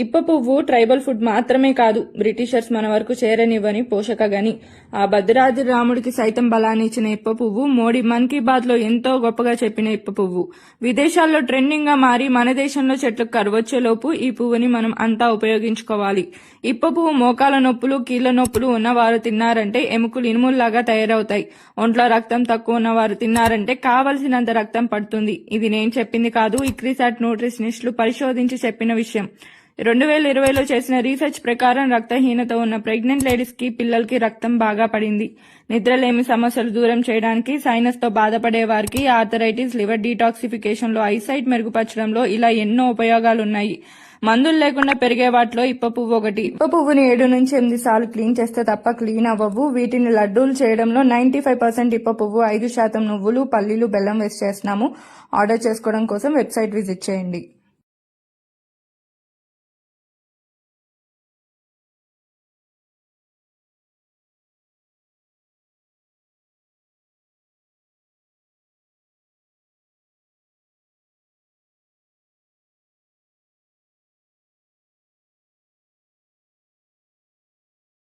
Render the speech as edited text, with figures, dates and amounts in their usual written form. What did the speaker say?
ఇప్ప పువ్వు tribal food మాత్రమే కాదు, బ్రిటిషర్స్ మన వరకు చేరనివ్వని పోషక గని. ఆ భద్రాద్రి రాముడికి సైతం బలాన్ని ఇచ్చిన ఇప్ప పువ్వు, మోడీ మన్ కీ బాత్ లో ఎంతో గొప్పగా చెప్పిన ఇప్ప పువ్వు విదేశాల్లో ట్రెండింగ్ గా మారి మన దేశంలో చెట్లకు కరువొచ్చేలోపు ఈ పువ్వుని మనం అంతా ఉపయోగించుకోవాలి. ఇప్ప పువ్వు మోకాల నొప్పులు, కీళ్ల నొప్పులు ఉన్నవారు తిన్నారంటే ఎముకలు ఇనుముల్లాగా తయారవుతాయి. ఒంట్లో రక్తం తక్కువ ఉన్నవారు తిన్నారంటే కావలసినంత రక్తం పడుతుంది. ఇది నేను చెప్పింది కాదు, ఇక్రిసాట్ న్యూట్రిషనిస్టులు పరిశోధించి చెప్పిన విషయం. 2020లో చేసిన రీసెర్చ్ ప్రకారం రక్తహీనత ఉన్న ప్రెగ్నెంట్ లేడీస్ కి, పిల్లలకి రక్తం బాగా పడింది. నిద్రలేమి సమస్యలు దూరం చేయడానికి, సైనస్ తో బాధపడే వారికి, ఆర్థరైటిస్, లివర్ డీటాక్సిఫికేషన్ లో, ఐసైట్ మెరుగుపరచడంలో ఇలా ఎన్నో ఉపయోగాలున్నాయి. మందులు లేకుండా పెరిగే వాటిలో ఇప్ప పువ్వు ఒకటి. ఇప్ప పువ్వుని 7 నుంచి 8 సార్లు క్లీన్ చేస్తే తప్ప క్లీన్ అవ్వవు. వీటిని లడ్డూలు చేయడంలో 95% ఇప్ప పువ్వు, 5% నువ్వులు, పల్లీలు, బెల్లం వేసి చేస్తున్నాము. ఆర్డర్ చేసుకోవడం కోసం వెబ్సైట్ విజిట్ చేయండి.